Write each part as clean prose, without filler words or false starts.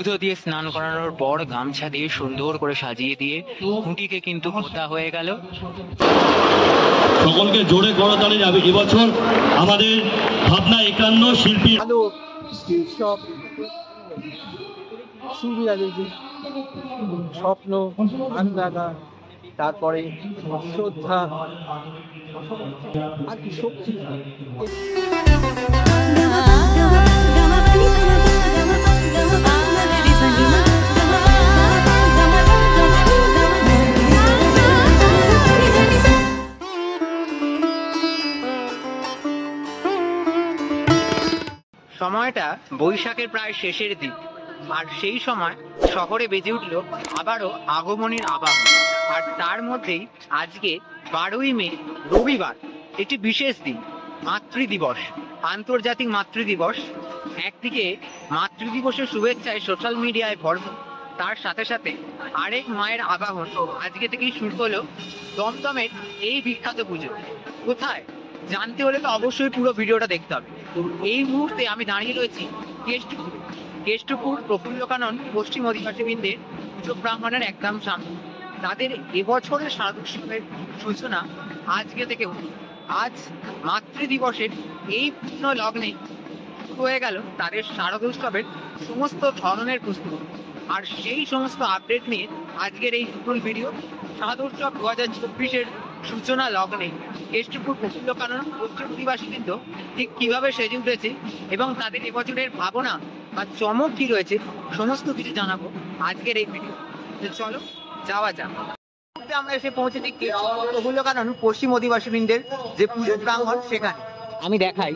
পুজো দিয়ে স্নান করানোর পর গামছা দিয়ে সুন্দর করে সাজিয়ে দিয়ে খুঁটিকে কিন্তু পোতা হয়ে গেল। সকলকে জোরে করতালি যাবে। এবছর আমাদের ভাবনা 51 শিল্পী আলো সব সুবিধা দেখি, স্বপ্ন, আন্দাগা, তারপরে শ্রদ্ধা আর কি শক্তি। সময়টা বৈশাখের প্রায় শেষের দিক, আর সেই সময় শহরে বেজে উঠল আবারও আগমনীর আবাহন। আর তার মধ্যেই আজকে 12ই মে রবিবার, একটি বিশেষ দিন, মাতৃদিবস, আন্তর্জাতিক মাতৃদিবস। একদিকে মাতৃদিবসের শুভেচ্ছায় সোশ্যাল মিডিয়ায় ভরপুর, তার সাথে সাথে আরেক মায়ের আবাহন আজকে থেকেই শুরু হলো দমদমের এই বিখ্যাত পুজো। কোথায় জানতে হলে তো অবশ্যই পুরো ভিডিওটা দেখতে হবে। এই মুহূর্তে আমি দাঁড়িয়ে রয়েছি কেষ্টপুর প্রফুল্ল কানন পশ্চিম অধিবাসী বৃন্দের পুজো প্রাঙ্গণের একদম সামনে। তাদের এবছরের শারদোৎসবের সূচনা আজকে থেকে হলো। আজ মাতৃদিবসের এই পূর্ণ লগ্নে শুরু হয়ে গেল তাদের শারদোৎসবের সমস্ত ধরনের প্রস্তুতি। আর সেই সমস্ত আপডেট নিয়ে আজকের এই নতুন ভিডিও। শারদোৎসব 2024-এর সূচনা লগ্নে কেষ্টপুর প্রফুল্ল কানন পশ্চিম অধিবাসীবৃন্দ ঠিক কিভাবে সেজে উঠেছে এবং তাদের এবছরের ভাবনা বা চমক কি রয়েছে, সমস্ত কিছু জানাবো আজকের এই ভিডিও। চলো যাওয়া যাক। আমরা এসে পৌঁছেছি কেষ্টপুর প্রফুল্ল কানন পশ্চিম অধিবাসীবৃন্দের যে পুজো প্রাঙ্গণ, সেখানে আমি দেখাই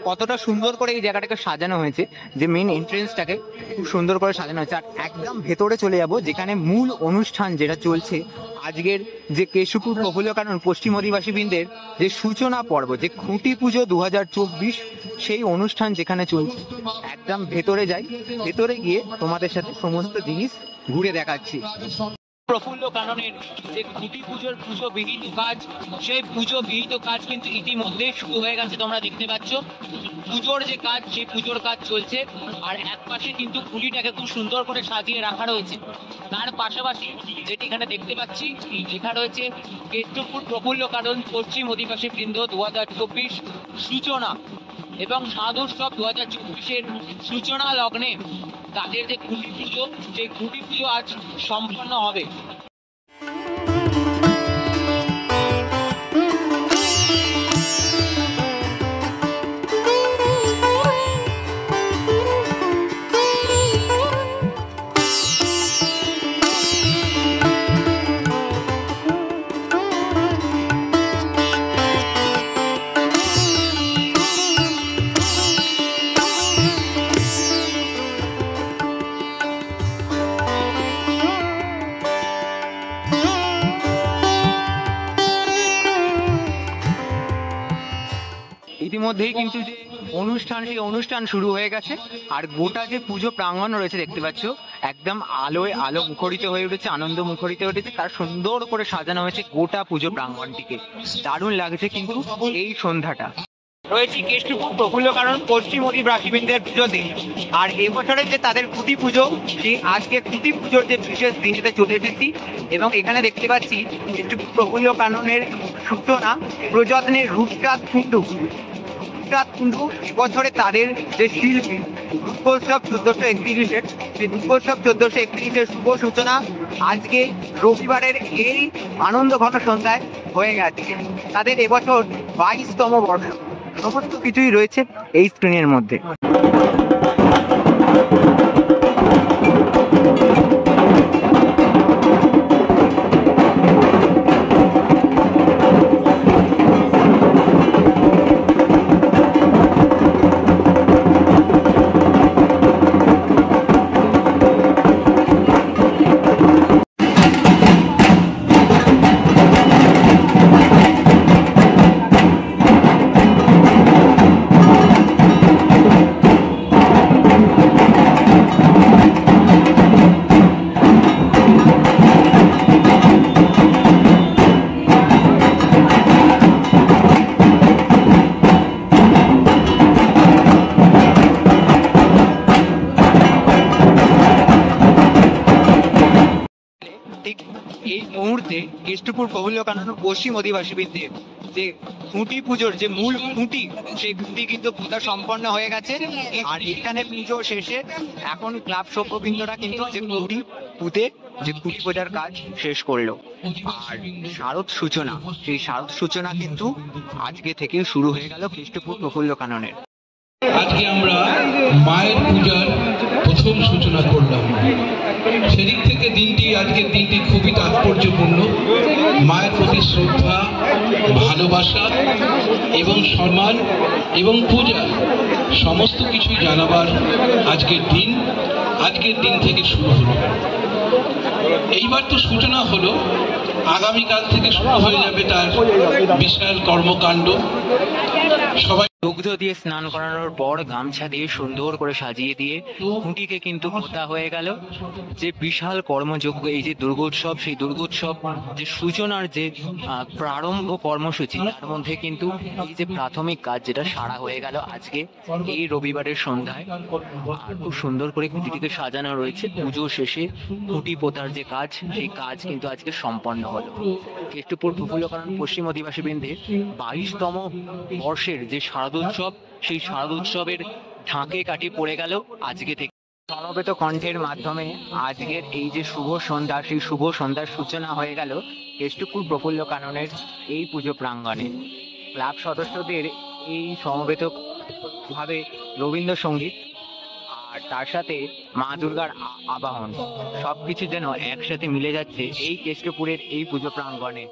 কতটা সুন্দর করে এই জায়গাটাকে সাজানো হয়েছে। যে মেন এন্ট্রেন্সটাকে খুব সুন্দর করে সাজানো হয়েছে। আর একদম ভেতরে চলে যাব, যেখানে মূল অনুষ্ঠান যেটা চলছে আজকের, যে কেষ্টপুর প্রফুল্ল কানন পশ্চিম অধিবাসীবৃন্দের যে সূচনা পর্ব, যে খুঁটি পুজো 2024, সেই অনুষ্ঠান যেখানে চলছে। একদম ভেতরে যাই, ভেতরে গিয়ে তোমাদের সাথে সমস্ত জিনিস ঘুরে দেখাচ্ছি। প্রফুল্ল কাননের যে খুঁটি পুজোর পুজো বিহিত কাজ, সেই পুজো বিহিত কাজ কিন্তু ইতিমধ্যে শুরু হয়ে গেছে। তোমরা দেখতে পাচ্ছ পুজোর যে কাজ, সেই পুজোর কাজ চলছে। আর এক পাশে কিন্তু খুঁটিটাকে খুব সুন্দর করে সাজিয়ে রাখা রয়েছে। তার পাশাপাশি যেটি এখানে দেখতে পাচ্ছি, লেখা রয়েছে কেষ্টপুর প্রফুল্ল কানন পশ্চিম অধিবাসী বৃন্দ 2024 সূচনা এবং শারদোৎসব 2024-এর সূচনা লগ্নে তাদের যে খুঁটি পুজো, সেই খুঁটি পুজো আজ সম্পন্ন হবে। ইতিমধ্যেই কিন্তু যে অনুষ্ঠান, সেই অনুষ্ঠান শুরু হয়ে গেছে। আর গোটা যে পুজো প্রাঙ্গণ রয়েছে দেখতে পাচ্ছ, একদম আলোয় আলো মুখরিত হয়ে উঠেছে, আনন্দ মুখরিত হয়ে উঠেছে। তার সুন্দর করে সাজানো হয়েছে গোটা পুজো প্রাঙ্গণটিকে। দারুণ লাগছে কিন্তু এই সন্ধ্যাটা। রয়েছে কেষ্টপুর প্রফুল্ল কানন পশ্চিম অধিবাসীবৃন্দের পুজো দিন। আর এবছরের যে তাদের খুঁটি পুজো, সেই আজকে খুঁটি পুজোর যে বিশেষ দিন, সেটা চলে এসেছি। এবং এখানে দেখতে পাচ্ছি কেষ্টপুর প্রফুল্ল কাননের সূচনা প্রযত্নের রূপচাঁদ কুণ্ডু। এবছরে তাদের যে শিল্পী দুর্গোৎসব 1431-এর, সেই দুর্গোৎসব 1431-এর শুভ সূচনা আজকে রবিবারের এই আনন্দ ঘন সন্ধ্যায় হয়ে গেছে। তাদের এবছর 22তম বর্ষ। সমস্ত কিছুই রয়েছে এই স্ক্রিনের মধ্যে। কেষ্টপুর প্রফুল্লকানন পশ্চিম অধিবাসী বৃন্দের যে খুঁটি পুজোর যে মূল খুঁটি, সেই খুঁটি কিন্তু পূজা সম্পন্ন হয়ে গেছে। আর এখানে পুজো শেষে এখন ক্লাব সভ্যবৃন্দরা কিন্তু যে খুঁটি পুঁতে যে খুঁটি পূজার কাজ শেষ করলো। আর শারদ সূচনা, সেই শারদ সূচনা কিন্তু আজকে থেকে শুরু হয়ে গেল কেষ্টপুর প্রফুল্লকাননের। আজকে আমরা মায়ের পূজার প্রথম সূচনা করলাম। সেদিক থেকে আজকের দিনটি খুবই তাৎপর্যপূর্ণ। মায়ের প্রতি শ্রদ্ধা, ভালোবাসা এবং সম্মান এবং পূজা সমস্ত কিছুই জানাবার আজকের দিন থেকে শুরু হলো। এইবার তো সূচনা হলো, আগামীকাল থেকে শুরু হয়ে যাবে তার বিশাল কর্মকাণ্ড। সবাই দুগ্ধ দিয়ে স্নান করানোর পর গামছা দিয়ে সুন্দর করে সাজিয়ে দিয়ে খুঁটিকে কিন্তু পোতা হয়ে গেল। যে বিশাল কর্মযজ্ঞ, এই যে দুর্গোৎসব, সেই দুর্গোৎসব যে সূচনার যে প্রারম্ভ কর্মসূচি, তার মধ্যে কিন্তু এই যে প্রাথমিক কাজ যেটা সারা হয়ে গেল আজকে এই রবিবারের সন্ধ্যায়। আর খুব সুন্দর করে খুঁটিটিকে সাজানো রয়েছে। পুজো শেষে খুঁটি পোতার যে কাজ, সেই কাজ কিন্তু আজকে সম্পন্ন হলো। কেষ্টপুর প্রফুল্লকানন পশ্চিম অধিবাসী বৃন্দের 22তম বর্ষের যে শারদোৎসব, সেই শারদোৎসবের ঢাকে কাঠি পড়ে গেল আজকে থেকে। সমবেত কণ্ঠের মাধ্যমে আজকের এই যে শুভ সন্ধ্যা, সেই শুভ সন্ধ্যার সূচনা হয়ে গেল কেষ্টপুর প্রফুল্লকাননের এই পুজো প্রাঙ্গণে। ক্লাব সদস্যদের এই সমবেত ভাবে রবীন্দ্রসঙ্গীত আর তার সাথে মা দুর্গার আবাহন সবকিছু যেন একসাথে মিলে যাচ্ছে এই কেষ্টপুরের এই পুজো প্রাঙ্গণে।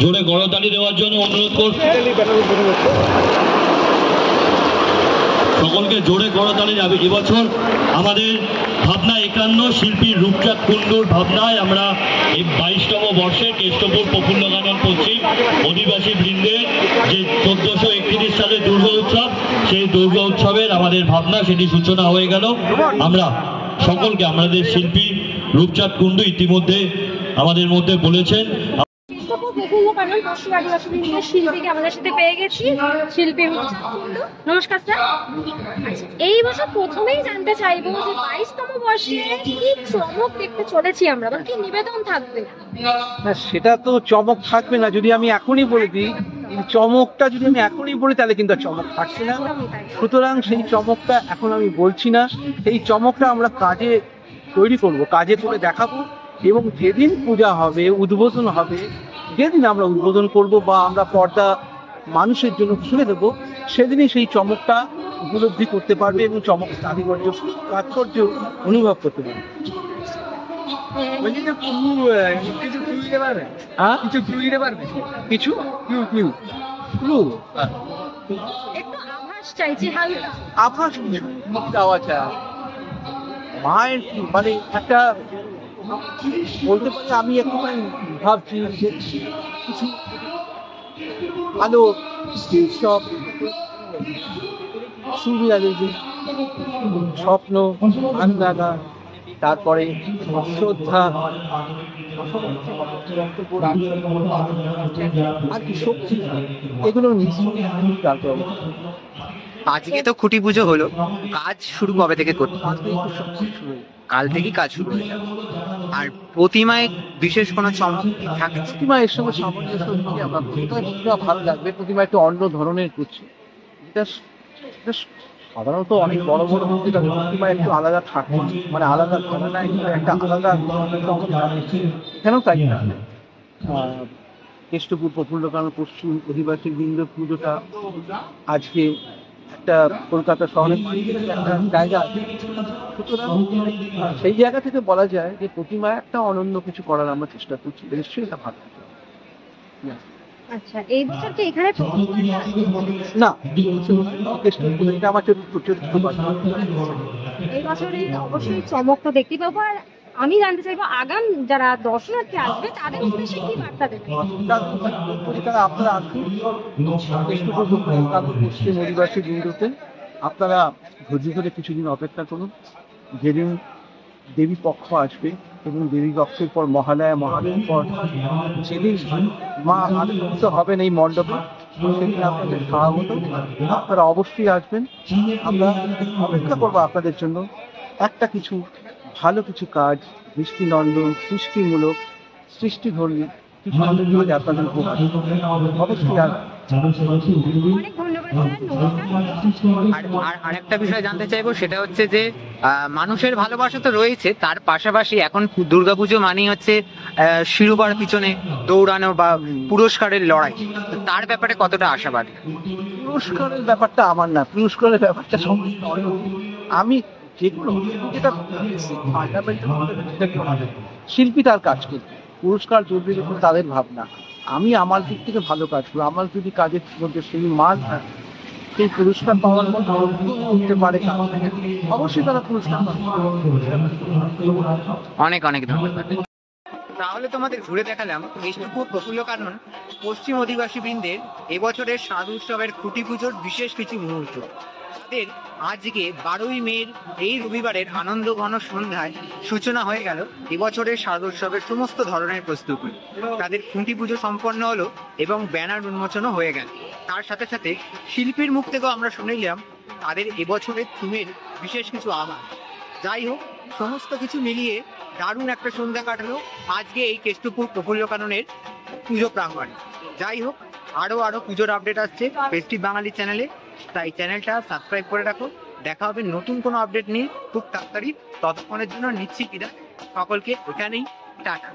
জোরে করতালি দেওয়ার জন্য অনুরোধ করছি সকলকে। জোরে করতালি যাবে। এবছর আমাদের ভাবনা 51 শিল্পী রূপচাঁদ কুণ্ডুর ভাবনায় আমরা এই 22তম বর্ষে কেষ্টপুর প্রফুল্লকানন পশ্চিম অধিবাসী বৃন্দের যে 1431 সালে দুর্গা উৎসব, সেই দুর্গা উৎসবের আমাদের ভাবনা সেটি সূচনা হয়ে গেল। আমরা সকলকে, আমাদের শিল্পী রূপচাঁদ কুণ্ডু ইতিমধ্যে আমাদের মধ্যে বলেছেন। প্রফুল্লকানন পশ্চিম আদিবাসী বৃন্দের শিল্পীকে আমাদের সাথে পেয়ে গেছি। শিল্পী নমস্কার স্যার। আচ্ছা, এই বছর প্রথমেই জানতে চাইবো যে 22তম বর্ষে কি চমক দেখতে চলেছি আমরা, বা কি নিবেদন থাকবে? না, সেটা তো চমক থাকবে না। যদি আমি এখনই বলে দিই, চমকটা যদি আমি এখনই বলি তাহলে কিন্তু চমক থাকছে না। সুতরাং সেই চমকটা এখন আমি বলছি না। সেই চমকটা আমরা কাজে তৈরি করব, কাজে করে দেখাবো। এবং যেদিন পূজা হবে, উদ্বোধন হবে, যেদিন আমরা উদ্বোধন করব বা আমরা পর্দা মানুষের জন্য খুলে দেবো, সেদিনই সেই চমকটা উপলব্ধি করতে পারবে এবং চমক তাৎপর্য অনুভব করতে পারবে। একটু আভাস চাইছি, হালকা আভাস দেওয়া চায় মায়ের, মানে একটা বলতে পারি। আমি এখন ভাবছি যে কিছু ভালো সব সুবিধা, স্বপ্ন, আন্দাগা, তারপরে শ্রদ্ধা আর কি শক্তি, এগুলোর মিশ্রণে তারপর আজকে তো খুঁটি পুজো হলো, কাজ শুরু কবে থেকে করতে? কাল থেকেই কাজ শুরু হয়ে যাবে। আর প্রতিমায় বিশেষ কোনো চমক থাকে? প্রতিমা এর সঙ্গে সামঞ্জস্য দিয়ে আমরা প্রতিমা ভালো লাগবে। প্রতিমা একটু অন্য ধরনের করছি, এটা সাধারণত অনেক বড় বড় মূর্তিটা প্রতিমা একটু আলাদা থাকে, মানে আলাদা ঘটনা, একটা আলাদা কেন তাই না? কেষ্টপুর প্রফুল্লকানন পশ্চিম অধিবাসী বৃন্দ পুজোটা আজকে একটা কলকাতা শহরের একটা জায়গা আছে। সুতরাং সেই জায়গা থেকে বলা যায় যে প্রতিমা একটা অনন্য কিছু করার আমরা চেষ্টা করছি, নিশ্চয়ই এটা ভালো। আচ্ছা, এই বছর কি এখানে না, কেষ্টপুর এটা আমার চতুর্থ বার। এই বছরে অবশ্যই চমক তো দেখতে পাবো। আর আমি জানতে চাইবো আগাম যারা দর্শনার্থী আসবে তাদের উদ্দেশ্যে কি বার্তা দেবে? তারা আপনারা আসুন কেষ্টপুর প্রফুল্লকানন পশ্চিম অধিবাসী বৃন্দতে, আপনারা ধৈর্য ধরে কিছুদিন অপেক্ষা করুন। যেদিন দেবী পক্ষ আসবে এবং দেবী পক্ষের পর মহালয়ার পর যেদিন মা আবির্ভূত হবেন এই মণ্ডপে, সেদিন আপনাদের স্বাগত। আপনারা অবশ্যই আসবেন। আমরা অপেক্ষা করবো আপনাদের জন্য একটা কিছু ভালো কিছু কাজ, দৃষ্টিনন্দন, সৃষ্টিমূলক, সৃষ্টিধর্মী কিছু কাজ আপনাদের উপহার অবশ্যই আসবেন। অনেক ধন্যবাদ স্যার, নমস্কার। আর আরেকটা বিষয় জানতে চাইবো, সেটা হচ্ছে যে মানুষের ভালোবাসা তো রয়েছে, তার পাশাপাশি এখন দুর্গাপুজো মানেই হচ্ছে শিরোপার পিছনে দৌড়ানো বা পুরস্কারের লড়াই। তো তার ব্যাপারে কতটা আশাবাদী? পুরস্কারের ব্যাপারটা আমার না, পুরস্কারের ব্যাপারটা সম্পূর্ণ অন্য। আমি যেগুলো যেটা শিল্পী তার কাজ করবে, পুরস্কার জরুরি যখন তাদের ভাবনা। আমি আমার দিক থেকে ভালো কাজ করবো, আমার যদি কাজের মধ্যে সেই মান থাকে, সেই পুরস্কার পাওয়ার মতো উঠতে পারে, অবশ্যই তারা পুরস্কার পাবে। অনেক অনেক ধন্যবাদ। তাহলে তোমাদের ঘুরে দেখালাম কেষ্টপুর প্রফুল্লকানন পশ্চিম অধিবাসী বৃন্দের এবছরের স্বাদ উৎসবের খুঁটি পুজোর বিশেষ কিছু মুহূর্ত। তাদের আজকে 12ই মের এই রবিবারের আনন্দ ঘন সন্ধ্যায় সূচনা হয়ে গেল এবছরের স্বাদ উৎসবের সমস্ত ধরনের প্রস্তুতি। তাদের খুঁটি পুজো সম্পন্ন হলো এবং ব্যানার উন্মোচনও হয়ে গেল। তার সাথে সাথে শিল্পীর মুখ থেকেও আমরা শুনলাম তাদের এবছরের থিমের বিশেষ কিছু আভাস। যাই হোক, সমস্ত কিছু মিলিয়ে দারুণ একটা সন্ধ্যা কাটালো আজকে এই কেষ্টপুর প্রফুল্লকাননের পুজো প্রাঙ্গণে। যাই হোক, আরো পুজোর আপডেট আসছে ফেস্টিভ বাঙালি চ্যানেলে, তাই চ্যানেলটা সাবস্ক্রাইব করে রাখো। দেখা হবে নতুন কোনো আপডেট নিয়ে খুব তাড়াতাড়ি। ততক্ষণের জন্য নিচ্ছি বিদায়, সকলকে এখানেই টাটা।